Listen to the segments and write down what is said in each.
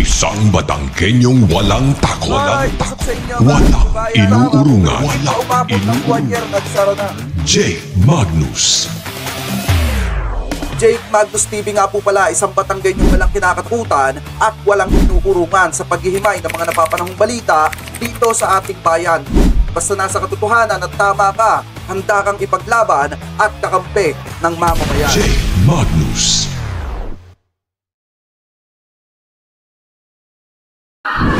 Isang Batangkenyong walang takot, walang inuurungan, Jake Magnus. Jake Magnus TV nga po pala, isang Batangkenyong walang kinakatakutan at walang inuurungan sa paghihimay ng mga napapanahong balita dito sa ating bayan. Basta nasa katotohanan at tama ka, handa kang ipaglaban at kakampi ng mamamayan. Jake Magnus.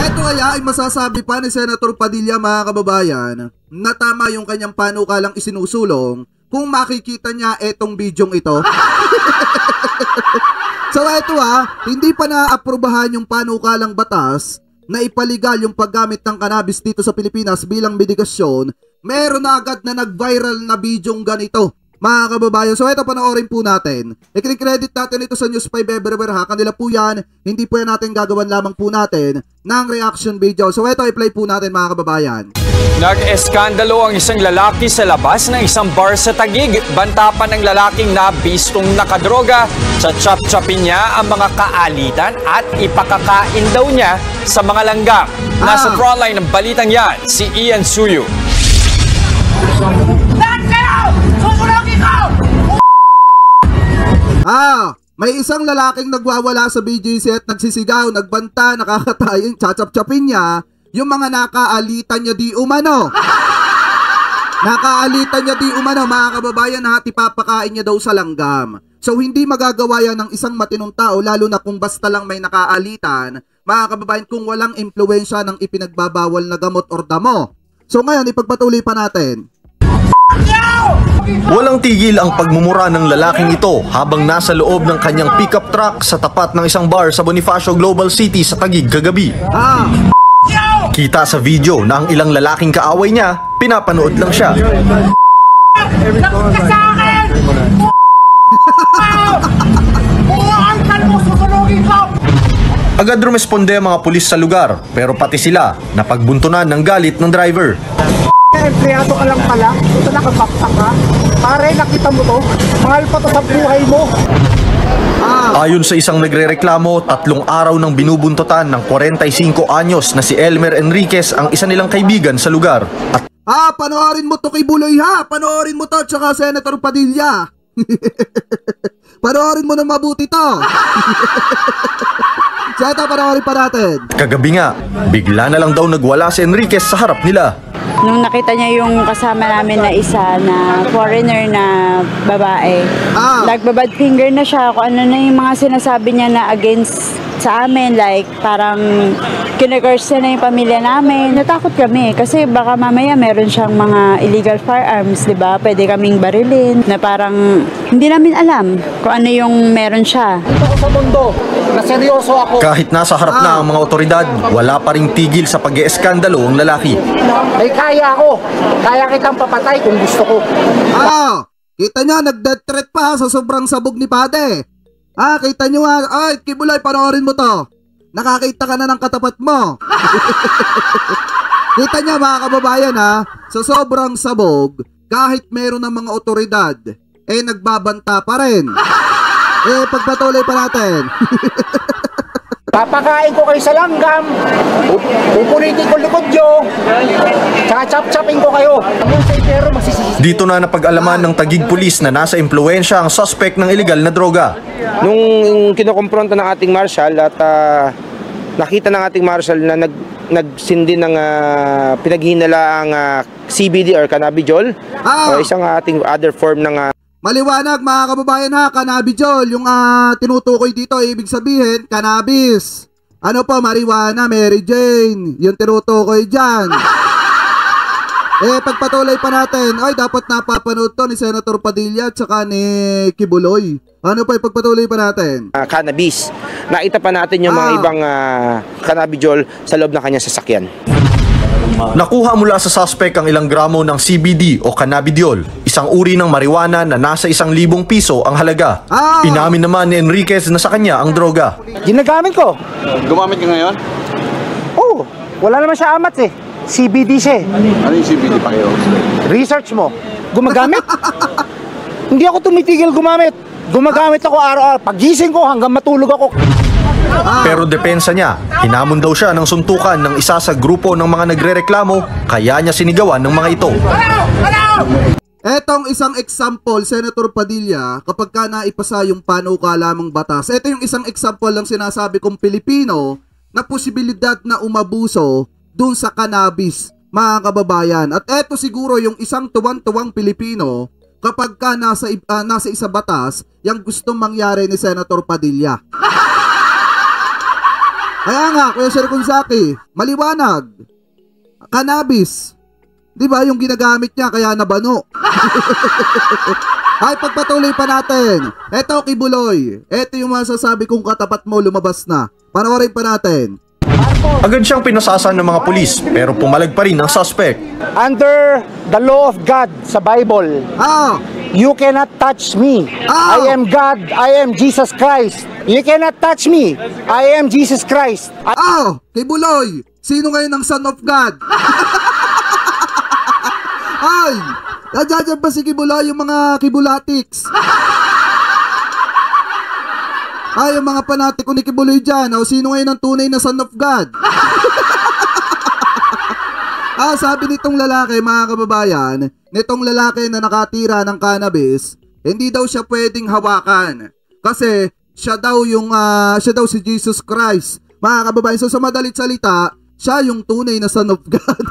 Ito kaya ay masasabi pa ni Senator Padilla, mga kababayan, na tama yung kanyang panukalang isinusulong kung makikita niya etong bidyong ito. So ito hindi pa na-aprobahan yung panukalang batas na ipaligal yung paggamit ng cannabis dito sa Pilipinas bilang medigasyon. Meron na agad na nag-viral na bidyong ganito, mga kababayan. So ito, panoorin po natin. I-credit natin ito sa News 5 everywhere ha. Kanila po yan. Hindi po yan natin gagawan lamang po natin ng reaction video. So ito, i-play po natin, mga kababayan. Nag-eskandalo ang isang lalaki sa labas ng isang bar sa Taguig. Banta pa ng lalaking nabistong nakadroga. Chachap-chapin niya ang mga kaalitan at ipakakain daw niya sa mga langgam. Nasa frontline ng balitang yan, si Ian Suyo. May isang lalaking nagwawala sa BGC at nagsisigaw, nagbanta, nakakatayin, chachap-chapin niya yung mga nakaalitan niya di umano. Nakaalitan niya di umano, mga kababayan, at ipapakain niya daw sa langgam. So hindi magagawa yan ng isang matinong tao, lalo na kung basta lang may nakaalitan, mga kababayan, kung walang impluwensya ng ipinagbabawal na gamot or damo. So ngayon, ipagpatuloy pa natin. Walang tigil ang pagmumura ng lalaking ito habang nasa loob ng kanyang pickup truck sa tapat ng isang bar sa Bonifacio Global City sa Taguig kagabi. Kita sa video na ang ilang lalaking kaaway niya, pinapanood lang siya. Agad rumesponde ang mga pulis sa lugar, pero pati sila napagbuntunan ng galit ng driver. Empleyado ka lang pala, ito nakabakta ka. Pare, nakita mo to, mahal pa to sa buhay mo. Ayon sa isang nagrereklamo, 3 araw nang binubuntutan ng 45 anyos na si Elmer Enriquez ang isa nilang kaibigan sa lugar. At panoorin mo to kay Buloy ha, panoorin mo to tsaka Senator Padilla. Panoorin mo na mabuti to. So ito, panoorin pa natin. Kagabi nga, bigla na lang daw nagwala si Enriquez sa harap nila. Nung nakita niya yung kasama namin na isa na foreigner na babae, nagbabad finger na siya kung ano na yung mga sinasabi niya na against sa amin, like parang kinagurse na yung pamilya namin. Natakot kami kasi baka mamaya meron siyang mga illegal firearms, di ba? Pwede kaming barilin na parang hindi namin alam kung ano yung meron siya. Ito ko sa mundo, na seryoso ako. Kahit nasa harap na ang mga otoridad, wala pa ring tigil sa pag-ieskandalo ang lalaki. May kaya ako, kaya kitang papatay kung gusto ko. Kita niya, nag-death threat pa sa sobrang sabog ni Pade. Kita niyo Kibulay, panoorin mo to. Nakakita ka na ng katapat mo. Kita niya, mga kababayan sa sobrang sabog, kahit meron ng mga otoridad, nagbabanta pa rin. Pagpatuloy pa natin. Papakain ko kayo sa langgam, pupulitin ko likod nyo, chachap-chapin ko kayo. Dito na napag-alaman ng Taguig Police na nasa impluwensya ang suspect ng illegal na droga. Nung kinokompronta ng ating marshal at nakita ng ating marshal na nagsindi ng pinaghinalaang CBD or cannabidiol, o isang ating other form ng maliwanag, mga kababayan cannabidiol, yung tinutukoy dito, ibig sabihin, cannabis. Ano po, marijuana, Mary Jane, yung tinutukoy dyan. Pagpatuloy pa natin, dapat napapanood to ni Senator Padilla at saka ni Kibuloy. Ano pa, pagpatuloy pa natin? Cannabis. Nakita pa natin yung mga ibang cannabidiol sa loob ng kanyang sasakyan. Nakuha mula sa suspect ang ilang gramo ng CBD o cannabidiol, isang uri ng marijuana na nasa 1,000 piso ang halaga. Inamin naman ni Enriquez na sa kanya ang droga. Ginagamit ko. Gumamit ka ngayon? Oo, wala naman siya amat CBD siya. Ano yung CBD pa kayo? Research mo. Gumagamit? Hindi ako tumitigil gumamit. Gumagamit ako araw-araw. Pagising ko hanggang matulog ako. Pero depensa niya, hinamon daw siya ng suntukan ng isa sa grupo ng mga nagrereklamo, kaya niya sinigawan ng mga ito. Etong isang example, Senator Padilla, kapag ka naipasa yung panukalamang batas, ito yung isang example lang sinasabi kong Pilipino na posibilidad na umabuso dun sa cannabis, mga kababayan. At eto siguro yung isang tuwang-tuwang Pilipino kapag ka nasa isa batas, yung gustong mangyari ni Senator Padilla. Kaya nga, Kuya Sir Kunsaki, maliwanag, cannabis, di ba yung ginagamit niya kaya nabano? Ay, pagpatuloy pa natin. Eto, Kibuloy. Eto yung masasabi kong katapat mo lumabas na. Panoorin pa natin. Agad siyang pinasasan ng mga pulis, pero pumalag pa rin ang suspect. Under the law of God sa Bible, you cannot touch me. I am God, I am Jesus Christ. You cannot touch me. I am Jesus Christ. Kibuloy, sino ngayon ang Son of God? Ay, nadyan ba si Kibuloy, yung mga Kibulatics? Ay, yung mga panatiko ni Kibuloy dyan, sino ngayon ang tunay na Son of God? Sabi nitong lalaki, mga kababayan, nitong lalaki na nakatira ng cannabis, hindi daw siya pwedeng hawakan. Kasi siya daw si Jesus Christ. Mga kababayan, so sa madalit salita, siya yung tunay na Son of God.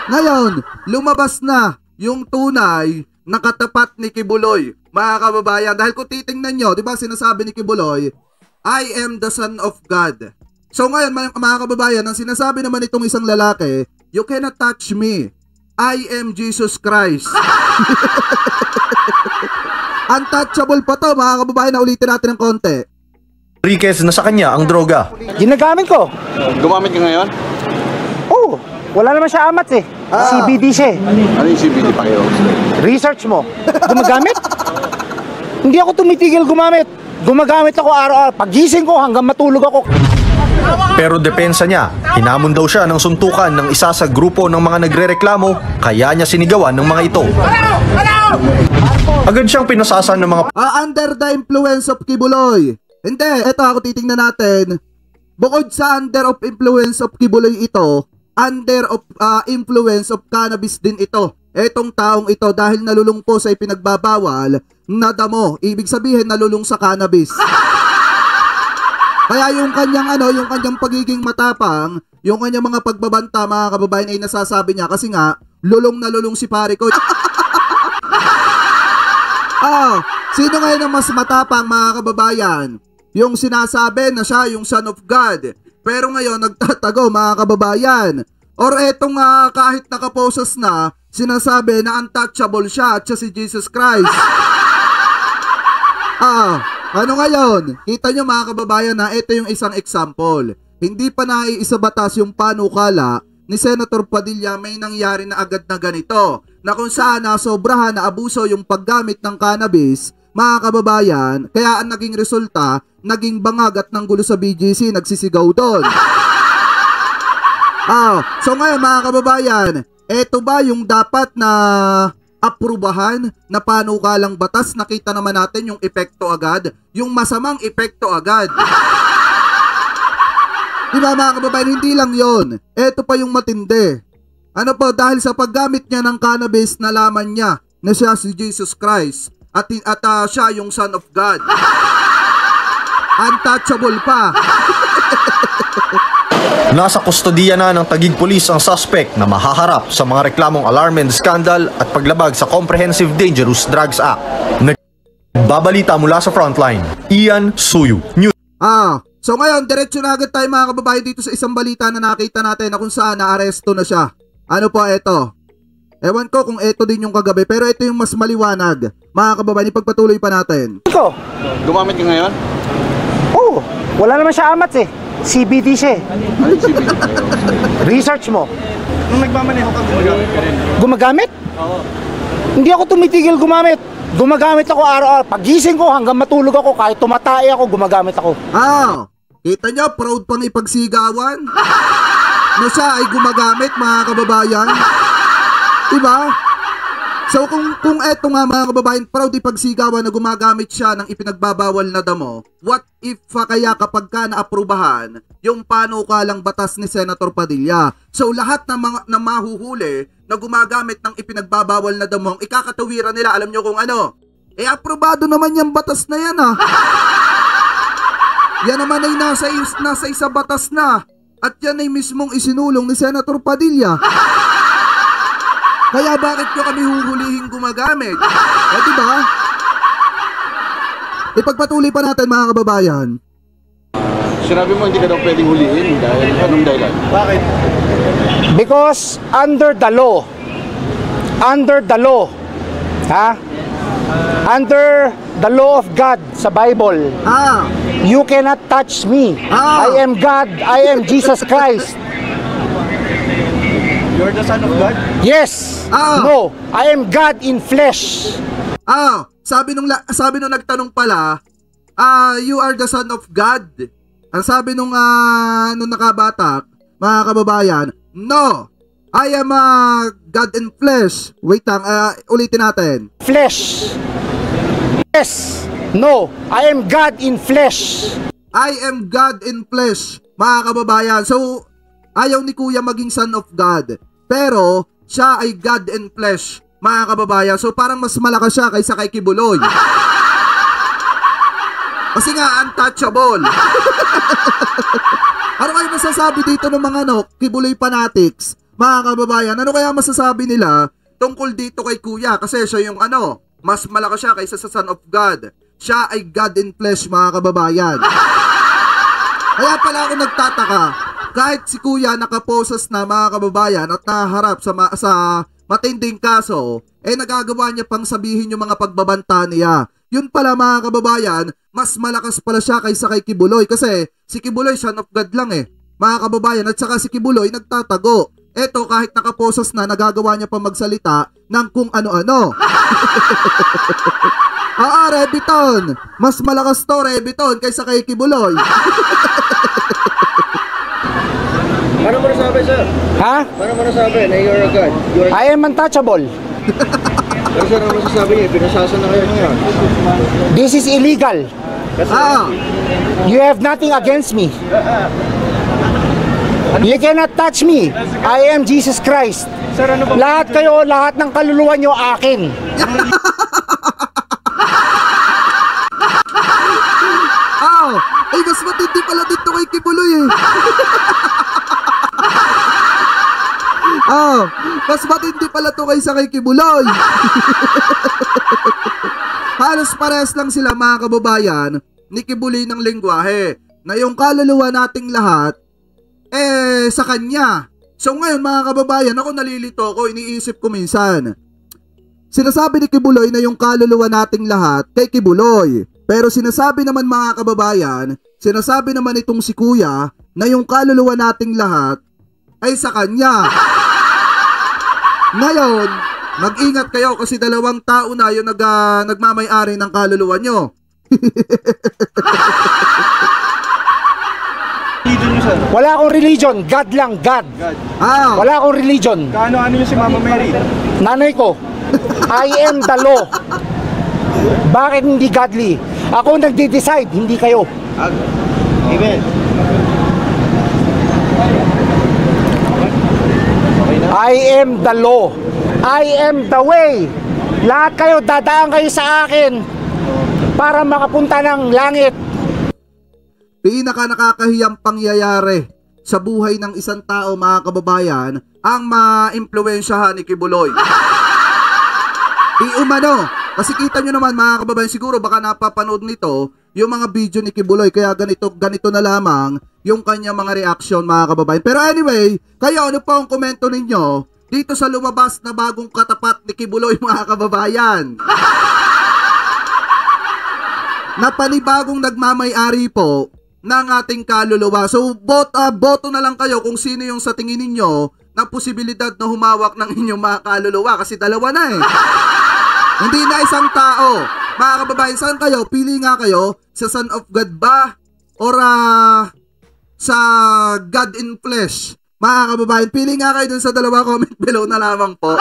Ngayon, lumabas na yung tunay na katapat ni Kibuloy, mga kababayan. Dahil kung titingnan nyo, di ba sinasabi ni Kibuloy, I am the Son of God. So ngayon, mga kababayan, ang sinasabi naman itong isang lalaki, you cannot touch me. I am Jesus Christ. Untouchable pa to, mga kababayan, na ulitin natin ng konti. Enriquez na sa kanya ang droga. Ginagamit ko. Gumamit ka ngayon? Oo. Wala naman siya amat eh. CBD siya eh. Ano yung CBD pa kayo? Research mo. Gumagamit? Hindi ako tumitigil gumamit. Gumagamit ako araw-araw. Pagising ko hanggang matulog ako. Pero depensa niya, hinamon daw siya ng suntukan ng isa sa grupo ng mga nagrereklamo, kaya niya sinigawan ng mga ito. Agad siyang pinasasan ng mga under the influence of Kibuloy. Hindi, eto ako titingnan natin. Bukod sa under of influence of Kibuloy ito, under of influence of cannabis din ito. Etong taong ito dahil nalulung po sa ipinagbabawal na damo. Ibig sabihin nalulung sa cannabis. Kaya yung kanyang pagiging matapang, yung kanyang mga pagbabanta, mga kababayan, ay nasasabi niya kasi nga lulong na lulung si pare ko. Sino ngayon ang mas matapang, mga kababayan? Yung sinasabi na siya yung Son of God. Pero ngayon, nagtatago, mga kababayan. Or etong kahit nakaposes na, sinasabi na untouchable siya at siya si Jesus Christ. Ano ngayon? Kita nyo, mga kababayan, na ito yung isang example. Hindi pa naiisabatas yung panukala ni Senator Padilla, may nangyari na agad na ganito. Na kung saan nasobrahan na abuso yung paggamit ng cannabis, mga kababayan, kaya ang naging resulta, naging bangag at nanggulo sa BGC, nagsisigaw doon. So ngayon, mga kababayan, eto ba yung dapat na aprubahan na panukalang batas? Nakita naman natin yung epekto agad, yung masamang epekto agad. Diba, mga kababayan, hindi lang yon. Eto pa yung matindi. Ano po, dahil sa paggamit niya ng cannabis, nalaman niya na siya si Jesus Christ at siya yung Son of God. Untouchable pa. Nasa kustodiya na ng Taguig Police ang suspect na mahaharap sa mga reklamong alarm and scandal at paglabag sa Comprehensive Dangerous Drugs Act. Nagbabalita mula sa frontline, Ian Suyu. So ngayon, diretso na agad tayo, mga kababayan, dito sa isang balita na nakita natin na kung saan naaresto na siya. Ano po ito? Ewan ko kung ito din yung kagabi, pero ito yung mas maliwanag. Mga kababayan, ipagpatuloy pa natin. Gumamit ka ngayon? Oo. Wala naman siya amat eh. CBD siya eh. Ano yung CBD pa kayo? Research mo. Nung nagmamaneho ka, gumagamit ka rin. Gumagamit? Oo. Hindi ako tumitigil gumamit. Gumagamit ako araw-araw. Pagising ko hanggang matulog ako, kahit tumatay ako, gumagamit ako. Kita nyo, proud pang ipagsigawan na siya ay gumagamit, mga kababayan. Diba? So kung eto nga mga kababayan, proud ipagsigawan na gumagamit siya ng ipinagbabawal na damo, what if kaya kapag ka naaprubahan yung panukalang batas ni Senator Padilla? So lahat ng mga na mahuhuli na gumagamit ng ipinagbabawal na damo, ikakatawiran nila, alam nyo kung ano? Aprobado naman yung batas na yan Yan naman ay nasa isa batas na. At yan ay mismong isinulong ni Senator Padilla. Kaya bakit nyo kami huhulihin gumagamit? Diba? Ipagpatuloy pa natin mga kababayan. Sinabi mo hindi ka daw pwedeng hulihin dahil anong dahilan? Bakit? Because under the law, under the law of God sa Bible, you cannot touch me. I am God, I am Jesus Christ. You're the son of God? Yes. No, I am God in flesh. Sabi nung nagtanong pala, you are the son of God. Ang sabi nung nakabatak, mga kababayan, no, I am God in flesh. Wait lang, ulitin natin. Flesh. Yes. No, I am God in flesh. I am God in flesh, mga kababayan. So, ayaw ni Kuya maging son of God. Pero, siya ay God in flesh, mga kababayan. So, parang mas malakas siya kaysa kay Kibuloy. Kasi nga, untouchable. Ano kayo masasabi dito ng mga Kibuloy fanatics? Mga kababayan, ano kaya masasabi nila tungkol dito kay Kuya? Kasi siya yung mas malakas siya kaysa sa son of God. Siya ay God in flesh, mga kababayan. Kaya pala ako nagtataka. Kahit si Kuya nakaposes na, mga kababayan, at naharap sa matinding kaso, nagagawa niya pang sabihin yung mga pagbabanta niya. Yun pala, mga kababayan, mas malakas pala siya kaysa kay Kibuloy. Kasi si Kibuloy son of God lang mga kababayan, at saka si Kibuloy nagtatago. Eto, kahit nakaposes na, nagagawa niya pa magsalita ng kung ano-ano. Rebiton, mas malakas to, Rebiton, kaysa kay Kibuloy. Paano mo nasabi, sir? Paano mo nasabi na you're a God? I am untouchable. Pero sir, ano masasabi niya? Pinasasa na kayo ngayon. This is illegal. You have nothing against me. You cannot touch me. I am Jesus Christ. Sir, ano ba? Lahat ng kaluluwa nyo akin. Mas matindi pala dito kay Kibuloy mas matindi pala to kaysa kay Kibuloy. Halos parehas lang sila, mga kababayan, ni Kibuloy ng lengguwahe, na yung kaluluwa nating lahat sa kanya. So ngayon, mga kababayan, ako nalilito ko, iniisip ko minsan, sinasabi ni Kibuloy na yung kaluluwa nating lahat kay Kibuloy. Pero sinasabi naman, mga kababayan, sinasabi naman itong si Kuya na yung kaluluwa nating lahat ay sa kanya. Ngayon, mag-ingat kayo kasi dalawang tao na yung nagmamay-ari ng kaluluwa nyo. Religion niyo, sir? Wala akong religion, God lang, God. Wala akong religion. Ano yung si Mama Mary? Nanay ko, I am the law. Bakit hindi godly? Ako nagde-decide, hindi kayo. Amen. I am the law. I am the way. Lahat kayo, dadaan kayo sa akin para makapunta ng langit. Pinaka nakakahiyang pangyayari sa buhay ng isang tao, mga kababayan, ang ma-impluwensyahan ni Kibuloy. Di umano. Kasi kita nyo naman, mga kababayan, siguro baka napapanood nito yung mga video ni Kibuloy, kaya ganito na lamang yung kanyang mga reaction, mga kababayan. Pero anyway, kayo ano pa ang komento ninyo dito sa lumabas na bagong katapat ni Kibuloy, mga kababayan? Na panibagong nagmamay-ari po ng ating kaluluwa. So, boto na lang kayo kung sino yung sa tingin ninyo na posibilidad na humawak ng inyong mga kaluluwa. Kasi dalawa na Hindi na isang tao. Mga kababayan, saan kayo? Pili nga kayo sa Son of God ba? Or sa God in flesh? Mga kababayan, pili nga kayo dun sa dalawa, comment below na lamang po.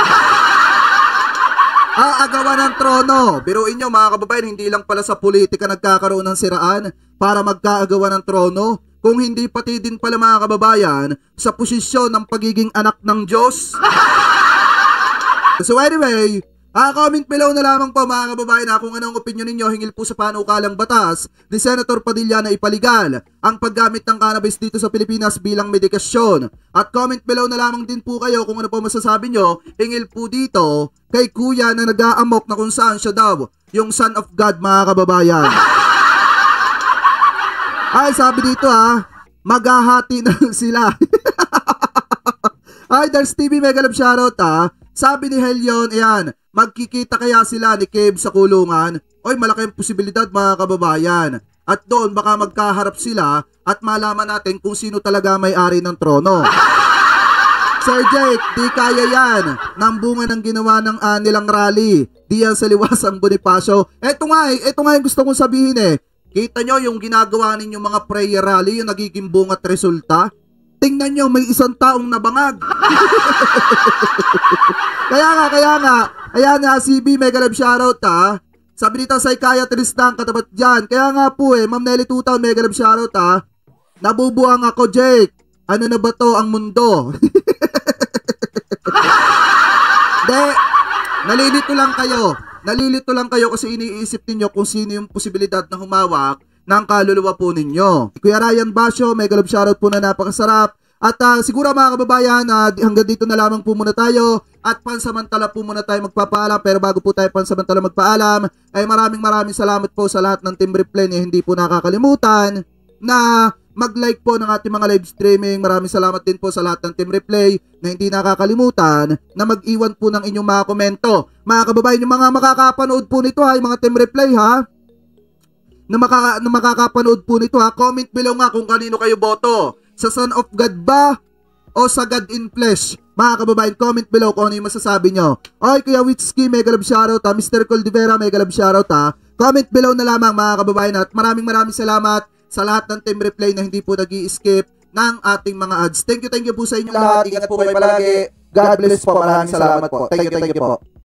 aagawan ng trono. Biruin nyo mga kababayan, hindi lang pala sa politika nagkakaroon ng siraan para magkaagawan ng trono, kung hindi pati din pala mga kababayan sa posisyon ng pagiging anak ng Diyos. So anyway, comment below na lamang po mga kababayan kung anong opinion ninyo hingil po sa panukalang batas ni Senator Padilla na ipaligal ang paggamit ng cannabis dito sa Pilipinas bilang medikasyon. At comment below na lamang din po kayo kung ano po masasabi nyo hingil po dito kay kuya na nag-aamok na kung saan siya daw yung son of God mga kababayan. Ay, sabi dito maghahati na sila. Ay, there's TV Mega Love shoutout Sabi ni Helion, ayan, magkikita kaya sila ni Kev sa kulungan? Oy, malaki ang posibilidad mga kababayan. At doon baka magkaharap sila at malaman natin kung sino talaga may-ari ng trono. Sir Jake, di kaya yan. Nang bunga ng ginawa ng nilang rally. Di yan sa liwasang Bonifacio. Ito nga yung gusto kong sabihin Kita nyo yung ginagawa ninyong mga prayer rally, yung nagiging bunga at resulta? Tingnan nyo, may isang taong nabangag. Kaya nga. Ayan nga, CB, Mega Love shoutout Sabi dito, psychiatrist lang katapat dyan. Kaya nga po Ma'am Nelly 2000, Mega Love shoutout Nabubuang ako, Jake. Ano na ba to ang mundo? De, nalilito lang kayo kasi iniisip ninyo kung sino yung posibilidad na humawak ng kaluluwa po ninyo. Kuya Ryan Basio, Mega Love shoutout po na napakasarap. At siguro mga kababayan, hanggang dito na lamang po muna tayo at pansamantala po muna tayo magpapaalam. Pero bago po tayo pansamantala magpaalam, ay maraming salamat po sa lahat ng Team Replay na hindi po nakakalimutan na mag-like po ng ating mga live streaming. Maraming salamat din po sa lahat ng Team Replay na hindi nakakalimutan na mag-iwan po ng inyong mga komento. Mga kababayan, yung mga makakapanood po nito yung mga Team Replay na makakapanood po nito comment below nga kung kanino kayo boto. Sa Son of God ba o sa God in Flesh? Mga kababayan, comment below kung ano yung masasabi nyo. Oy, Kuya Witski, Mega Love shoutout Mr. Coldivera, Mega Love shoutout Comment below na lamang mga kababayan at maraming salamat sa lahat ng Team Replay na hindi po nag-i-skip ng ating mga ads. Thank you po sa inyo lahat. Ingat po kayo palagi. God bless po. Maraming salamat po. Thank you po.